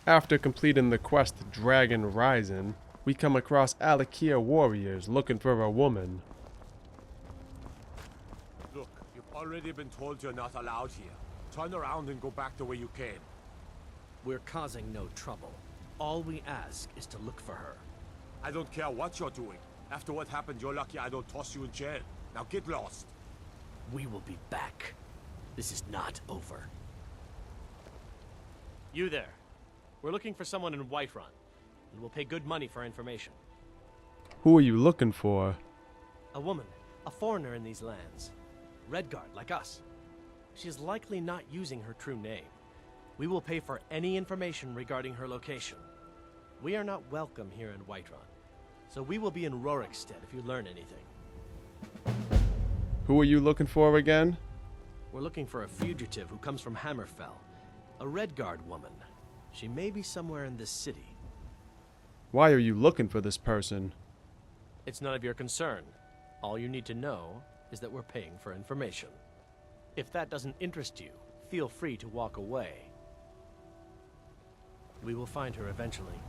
After completing the quest Dragon Rising, we come across Alakia warriors looking for a woman. Look, you've already been told you're not allowed here. Turn around and go back the way you came. We're causing no trouble. All we ask is to look for her. I don't care what you're doing. After what happened, you're lucky I don't toss you in jail. Now get lost. We will be back. This is not over. You there. We're looking for someone in Whiterun, and we'll pay good money for information. Who are you looking for? A woman, a foreigner in these lands. Redguard, like us. She is likely not using her true name. We will pay for any information regarding her location. We are not welcome here in Whiterun, so we will be in Rorikstead if you learn anything. Who are you looking for again? We're looking for a fugitive who comes from Hammerfell. A Redguard woman. She may be somewhere in this city. Why are you looking for this person? It's none of your concern. All you need to know is that we're paying for information. If that doesn't interest you, feel free to walk away. We will find her eventually.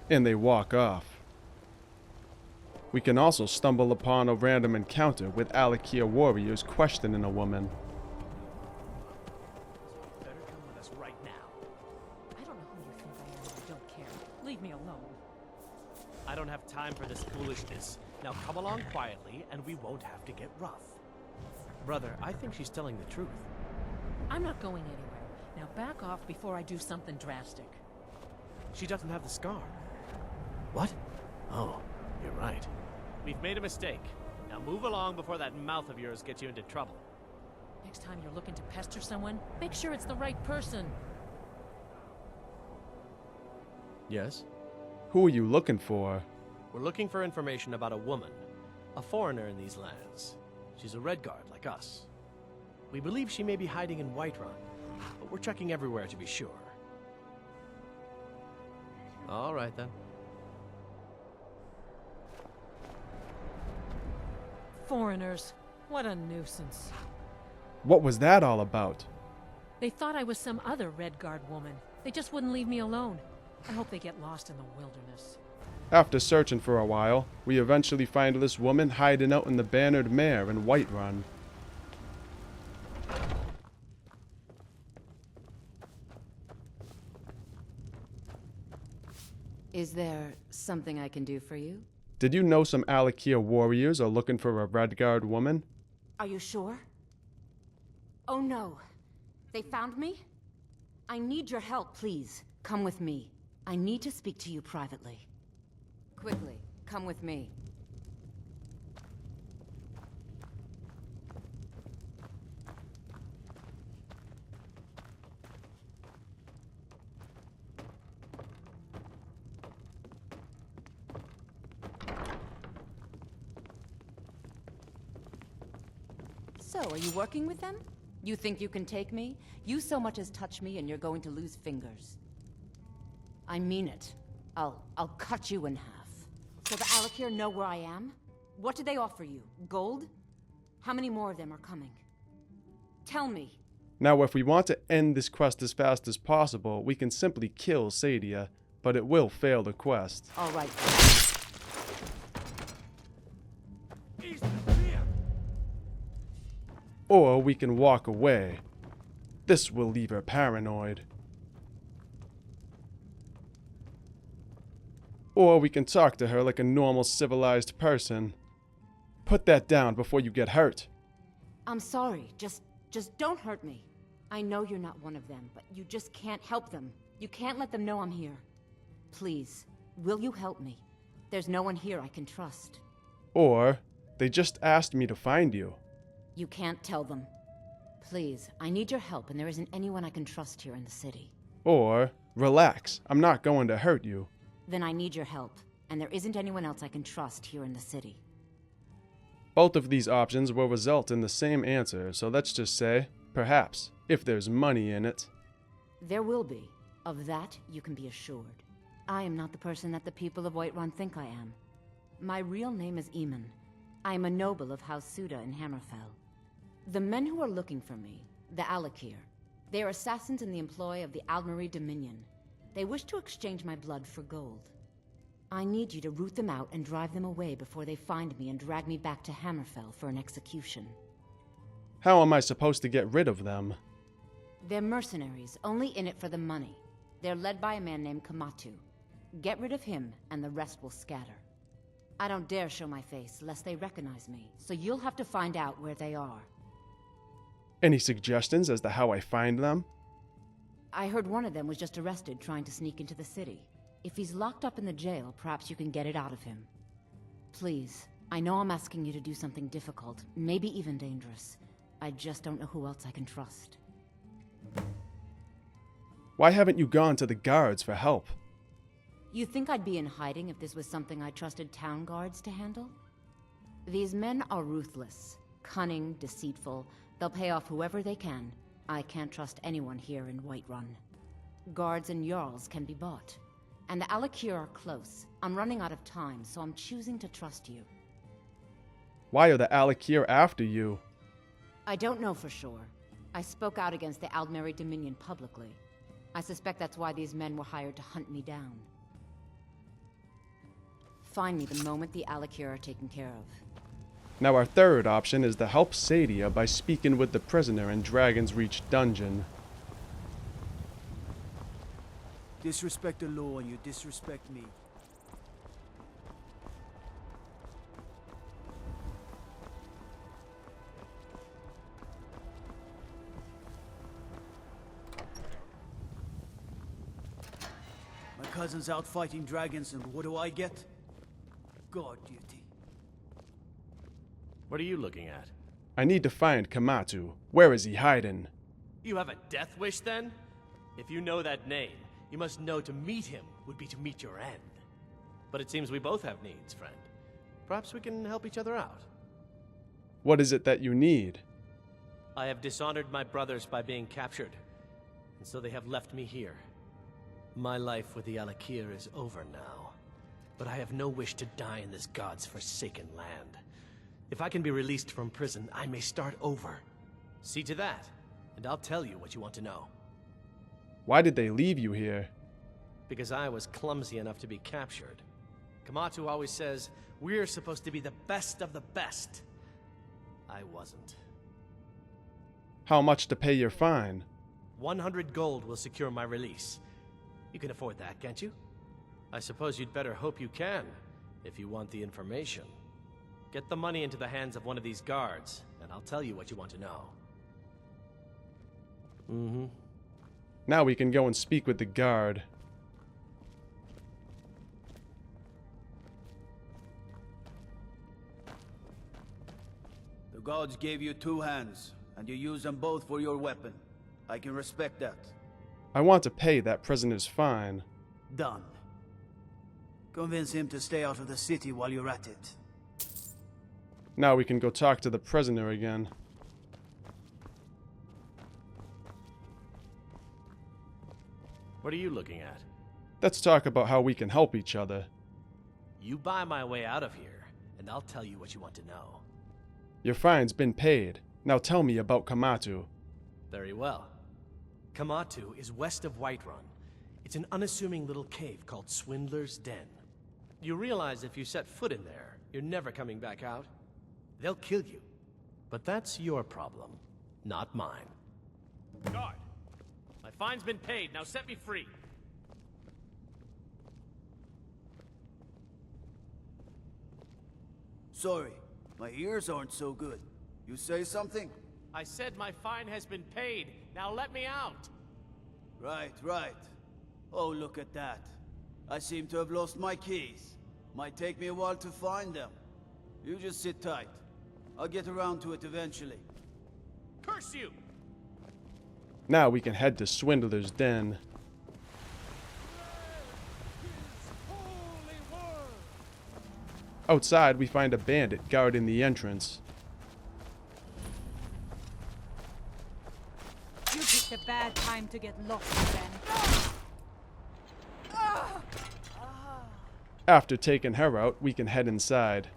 And they walk off. We can also stumble upon a random encounter with Alakia warriors questioning a woman. Better come with us right now. I don't know who you think I am, and I don't care. Leave me alone. I don't have time for this foolishness. Now come along quietly, and we won't have to get rough. Brother, I think she's telling the truth. I'm not going anywhere. Now back off before I do something drastic. She doesn't have the scar. What? Oh, you're right. We've made a mistake. Now move along before that mouth of yours gets you into trouble. Next time you're looking to pester someone, make sure it's the right person. Yes? Who are you looking for? We're looking for information about a woman, a foreigner in these lands. She's a Redguard like us. We believe she may be hiding in Whiterun, but we're checking everywhere to be sure. All right then. Foreigners. What a nuisance. What was that all about? They thought I was some other Redguard woman. They just wouldn't leave me alone. I hope they get lost in the wilderness. After searching for a while, we eventually find this woman hiding out in the Bannered Mare in Whiterun. Is there something I can do for you? Did you know some Alakia warriors are looking for a Redguard woman? Are you sure? Oh no. They found me? I need your help, please. Come with me. I need to speak to you privately. Quickly, come with me. So, are you working with them? You think you can take me? You so much as touch me and you're going to lose fingers. I mean it. I'll cut you in half. So the Alakir know where I am? What do they offer you? Gold? How many more of them are coming? Tell me. Now, if we want to end this quest as fast as possible, we can simply kill Saadia, but it will fail the quest. All right. Or we can walk away. This will leave her paranoid. Or we can talk to her like a normal civilized person. Put that down before you get hurt. I'm sorry. Just don't hurt me. I know you're not one of them, but you just can't help them. You can't let them know I'm here. Please, will you help me? There's no one here I can trust. Or they just asked me to find you. You can't tell them. Please, I need your help and there isn't anyone I can trust here in the city. Or relax, I'm not going to hurt you. Then I need your help, and there isn't anyone else I can trust here in the city. Both of these options will result in the same answer, so let's just say, perhaps, if there's money in it. There will be. Of that, you can be assured. I am not the person that the people of Whiterun think I am. My real name is Eamon. I am a noble of House Suda in Hammerfell. The men who are looking for me, the Alakir, they are assassins in the employ of the Aldmeri Dominion. They wish to exchange my blood for gold. I need you to root them out and drive them away before they find me and drag me back to Hammerfell for an execution. How am I supposed to get rid of them? They're mercenaries, only in it for the money. They're led by a man named Kematu. Get rid of him, and the rest will scatter. I don't dare show my face, lest they recognize me, so you'll have to find out where they are. Any suggestions as to how I find them? I heard one of them was just arrested trying to sneak into the city. If he's locked up in the jail, perhaps you can get it out of him. Please, I know I'm asking you to do something difficult, maybe even dangerous. I just don't know who else I can trust. Why haven't you gone to the guards for help? You think I'd be in hiding if this was something I trusted town guards to handle? These men are ruthless, cunning, deceitful. They'll pay off whoever they can. I can't trust anyone here in Whiterun. Guards and Jarls can be bought. And the Alakir are close. I'm running out of time, so I'm choosing to trust you. Why are the Alakir after you? I don't know for sure. I spoke out against the Aldmeri Dominion publicly. I suspect that's why these men were hired to hunt me down. Find me the moment the Alakir are taken care of. Now our third option is to help Saadia by speaking with the prisoner in Dragon's Reach dungeon. Disrespect the law and you disrespect me. My cousin's out fighting dragons, and what do I get? Guard duty. What are you looking at? I need to find Kematu. Where is he hiding? You have a death wish, then? If you know that name, you must know to meet him would be to meet your end. But it seems we both have needs, friend. Perhaps we can help each other out. What is it that you need? I have dishonored my brothers by being captured, and so they have left me here. My life with the Alakir is over now, but I have no wish to die in this god's forsaken land. If I can be released from prison, I may start over. See to that, and I'll tell you what you want to know. Why did they leave you here? Because I was clumsy enough to be captured. Kematu always says, we're supposed to be the best of the best. I wasn't. How much to pay your fine? 100 gold will secure my release. You can afford that, can't you? I suppose you'd better hope you can, if you want the information. Get the money into the hands of one of these guards, and I'll tell you what you want to know. Mm-hmm. Now we can go and speak with the guard. The gods gave you 2 hands, and you use them both for your weapon. I can respect that. I want to pay that prisoner's fine. Done. Convince him to stay out of the city while you're at it. Now we can go talk to the prisoner again. What are you looking at? Let's talk about how we can help each other. You buy my way out of here, and I'll tell you what you want to know. Your fine's been paid. Now tell me about Kematu. Very well. Kematu is west of Whiterun. It's an unassuming little cave called Swindler's Den. You realize if you set foot in there, you're never coming back out. They'll kill you. But that's your problem, not mine. Guard! My fine's been paid, now set me free! Sorry, my ears aren't so good. You say something? I said my fine has been paid, now let me out! Right, right. Oh, look at that. I seem to have lost my keys. Might take me a while to find them. You just sit tight. I'll get around to it eventually. Curse you! Now we can head to Swindler's Den. Outside, we find a bandit guarding the entrance. You picked a bad time to get lost again. After taking her out, we can head inside.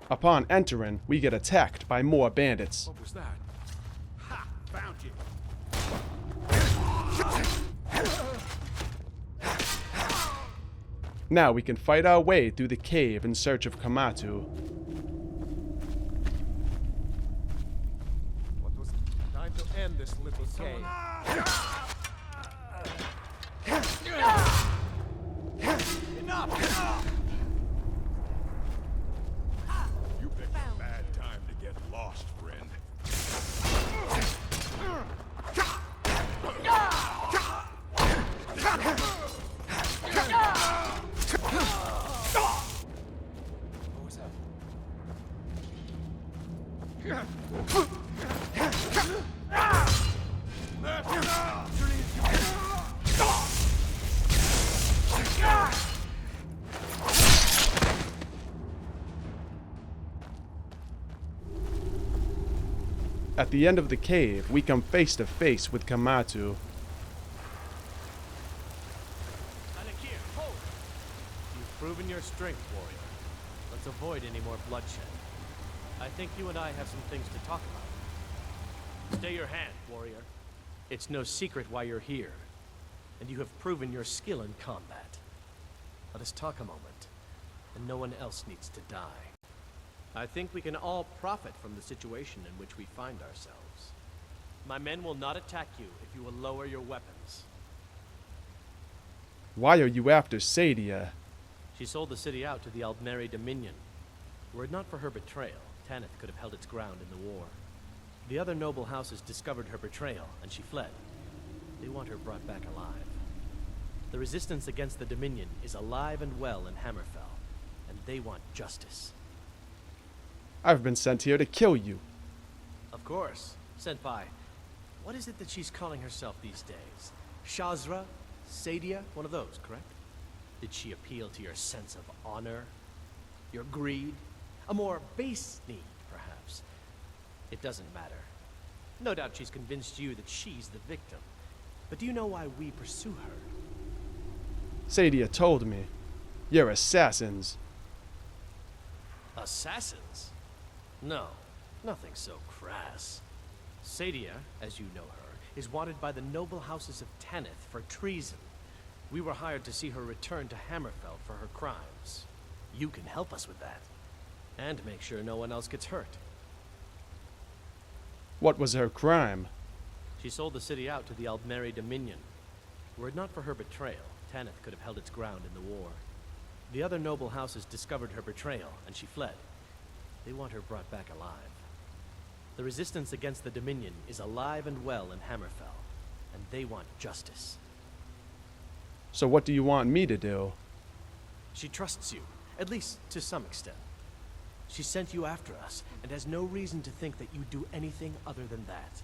Upon entering, we get attacked by more bandits. What was that? Ha! Found you! Now we can fight our way through the cave in search of Kematu. What was time to end this little game? Enough! You picked a bad time to get lost, friend. What was that? At the end of the cave, we come face to face with Kematu. Alakir, hold! You've proven your strength, warrior. Let's avoid any more bloodshed. I think you and I have some things to talk about. Stay your hand, warrior. It's no secret why you're here, and you have proven your skill in combat. Let us talk a moment, and no one else needs to die. I think we can all profit from the situation in which we find ourselves. My men will not attack you if you will lower your weapons. Why are you after Saadia? She sold the city out to the Aldmeri Dominion. Were it not for her betrayal, Tanith could have held its ground in the war. The other noble houses discovered her betrayal, and she fled. They want her brought back alive. The resistance against the Dominion is alive and well in Hammerfell, and they want justice. I've been sent here to kill you. Of course, sent by... What is it that she's calling herself these days? Shazra? Saadia? One of those, correct? Did she appeal to your sense of honor? Your greed? A more base need, perhaps? It doesn't matter. No doubt she's convinced you that she's the victim. But do you know why we pursue her? Saadia told me. You're assassins. Assassins? No, nothing so crass. Saadia, as you know her, is wanted by the noble houses of Tanith for treason. We were hired to see her return to Hammerfell for her crimes. You can help us with that. And make sure no one else gets hurt. What was her crime? She sold the city out to the Aldmeri Dominion. Were it not for her betrayal, Tanith could have held its ground in the war. The other noble houses discovered her betrayal, and she fled. They want her brought back alive. The resistance against the Dominion is alive and well in Hammerfell, and they want justice. So what do you want me to do? She trusts you, at least to some extent. She sent you after us, and has no reason to think that you'd do anything other than that.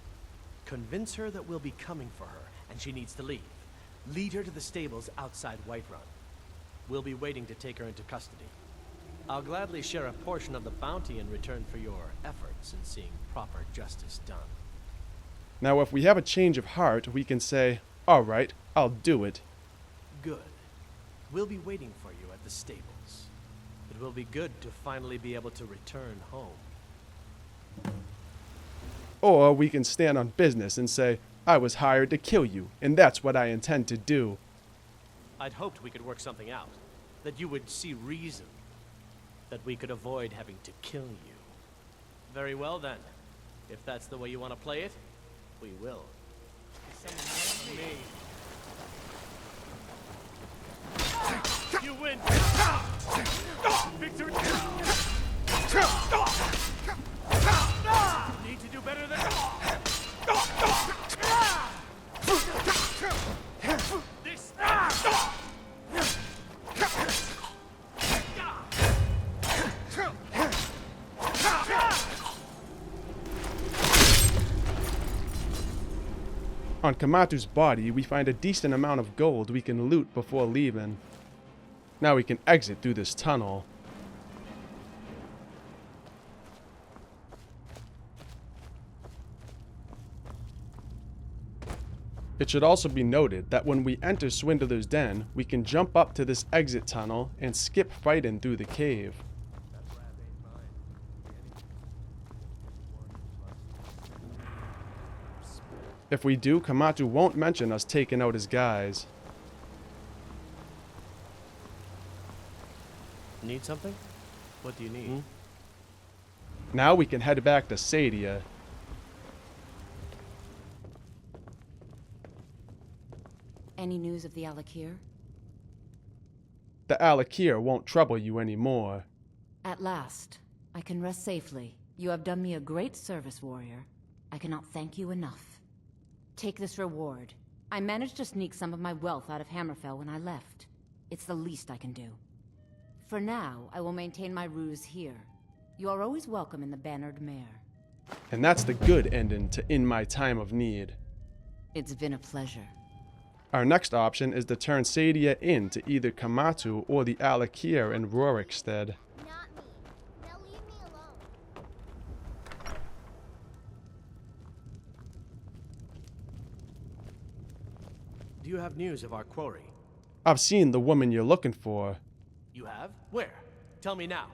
Convince her that we'll be coming for her, and she needs to leave. Lead her to the stables outside Whiterun. We'll be waiting to take her into custody. I'll gladly share a portion of the bounty in return for your efforts in seeing proper justice done. Now if we have a change of heart, we can say, all right, I'll do it. Good. We'll be waiting for you at the stables. It will be good to finally be able to return home. Or we can stand on business and say, I was hired to kill you, and that's what I intend to do. I'd hoped we could work something out. That you would see reason. That we could avoid having to kill you. Very well then. If that's the way you want to play it, we will. Me. You win! Victory! Need to do better than this. On Kematu's body, we find a decent amount of gold we can loot before leaving. Now we can exit through this tunnel. It should also be noted that when we enter Swindler's Den, we can jump up to this exit tunnel and skip fighting through the cave. If we do, Kematu won't mention us taking out his guys. Need something? What do you need? Now we can head back to Saadia. Any news of the Alakir? The Alakir won't trouble you anymore. At last, I can rest safely. You have done me a great service, warrior. I cannot thank you enough. Take this reward. I managed to sneak some of my wealth out of Hammerfell when I left. It's the least I can do. For now, I will maintain my ruse here. You are always welcome in the Bannered Mare. And that's the good ending to In My Time of Need. It's been a pleasure. Our next option is to turn Saadia into either Kematu or the Alakir in Rorikstead. Not me. Now leave me alone. Do you have news of our quarry? I've seen the woman you're looking for. You have? Where? Tell me now.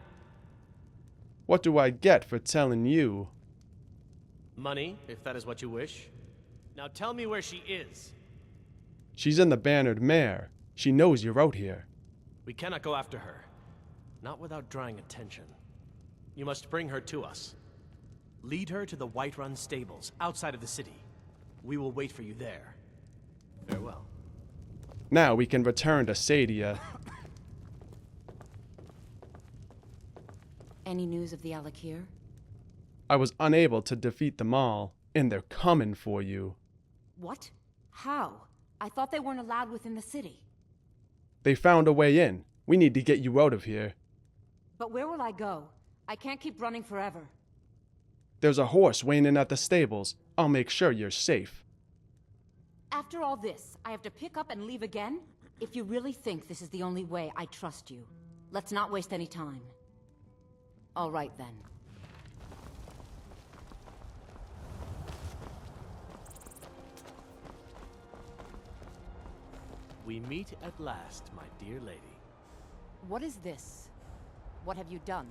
What do I get for telling you? Money, if that is what you wish. Now tell me where she is. She's in the Bannered Mare. She knows you're out here. We cannot go after her. Not without drawing attention. You must bring her to us. Lead her to the Whiterun stables, outside of the city. We will wait for you there. Farewell. Now we can return to Saadia. Any news of the Alakir? I was unable to defeat them all, and they're coming for you. What? How? I thought they weren't allowed within the city. They found a way in. We need to get you out of here. But where will I go? I can't keep running forever. There's a horse waiting at the stables. I'll make sure you're safe. After all this, I have to pick up and leave again? If you really think this is the only way, I trust you. Let's not waste any time. All right, then. We meet at last, my dear lady. What is this? What have you done?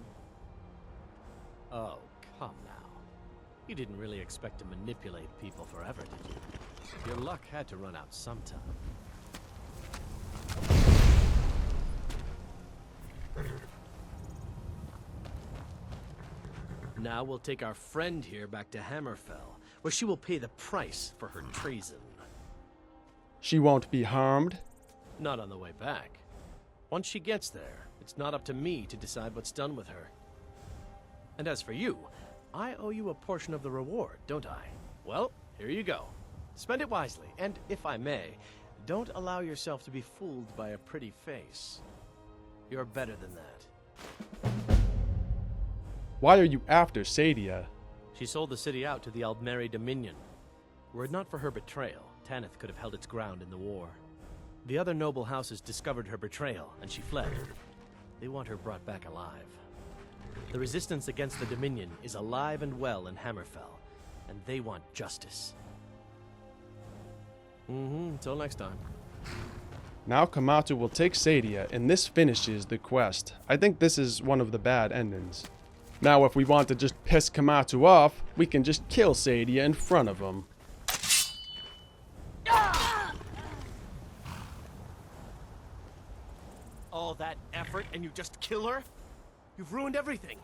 Oh, come now. You didn't really expect to manipulate people forever, did you? Your luck had to run out sometime. Now we'll take our friend here back to Hammerfell, where she will pay the price for her treason. She won't be harmed? Not on the way back. Once she gets there, it's not up to me to decide what's done with her. And as for you, I owe you a portion of the reward, don't I? Well, here you go. Spend it wisely, and if I may, don't allow yourself to be fooled by a pretty face. You're better than that. Why are you after Saadia? She sold the city out to the Aldmeri Dominion. Were it not for her betrayal, Tanith could have held its ground in the war. The other noble houses discovered her betrayal, and she fled. They want her brought back alive. The resistance against the Dominion is alive and well in Hammerfell, and they want justice. Until next time. Now Kematu will take Saadia, and this finishes the quest. I think this is one of the bad endings. Now if we want to just piss Kematu off, we can just kill Saadia in front of him. All that effort and you just kill her? You've ruined everything.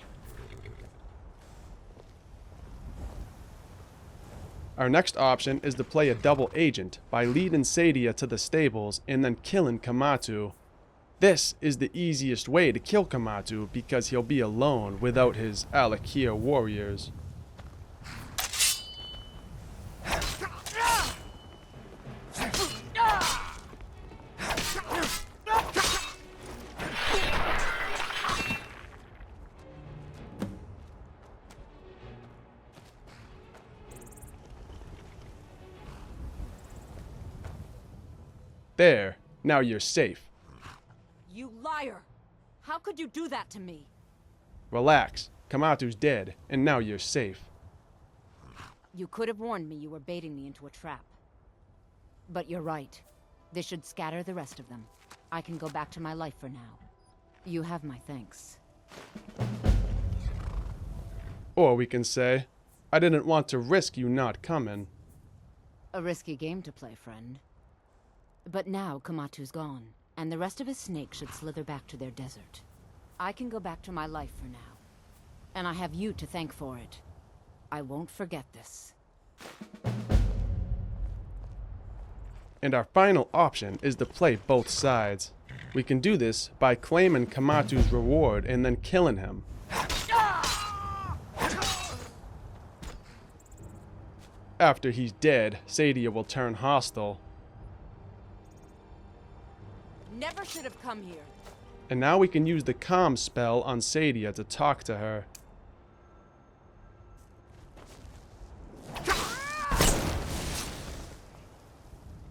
Our next option is to play a double agent by leading Saadia to the stables and then killing Kematu. This is the easiest way to kill Kematu because he'll be alone without his Alakir warriors. There, now you're safe. You liar! How could you do that to me? Relax, Kematu's dead, and now you're safe. You could have warned me you were baiting me into a trap. But you're right. This should scatter the rest of them. I can go back to my life for now. You have my thanks. Or we can say, I didn't want to risk you not coming. A risky game to play, friend. But now Kematu's gone, and the rest of his snakes should slither back to their desert. I can go back to my life for now. And I have you to thank for it. I won't forget this. And our final option is to play both sides. We can do this by claiming Kematu's reward and then killing him. After he's dead, Saadia will turn hostile. Never should have come here. And now we can use the calm spell on Saadia to talk to her.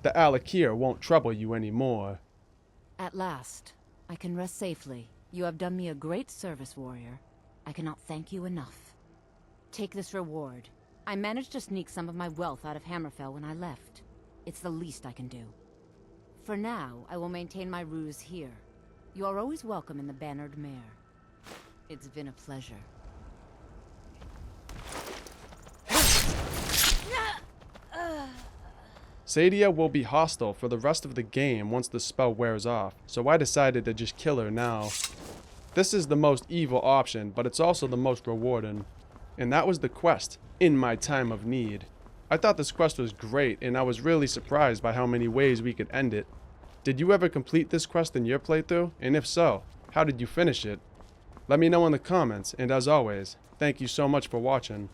The Alakir won't trouble you anymore. At last, I can rest safely. You have done me a great service, warrior. I cannot thank you enough. Take this reward. I managed to sneak some of my wealth out of Hammerfell when I left. It's the least I can do. For now, I will maintain my ruse here. You are always welcome in the Bannered Mare. It's been a pleasure. Saadia will be hostile for the rest of the game once the spell wears off, so I decided to just kill her now. This is the most evil option, but it's also the most rewarding. And that was the quest, In My Time of Need. I thought this quest was great, and I was really surprised by how many ways we could end it. Did you ever complete this quest in your playthrough? And if so, how did you finish it? Let me know in the comments, and as always, thank you so much for watching.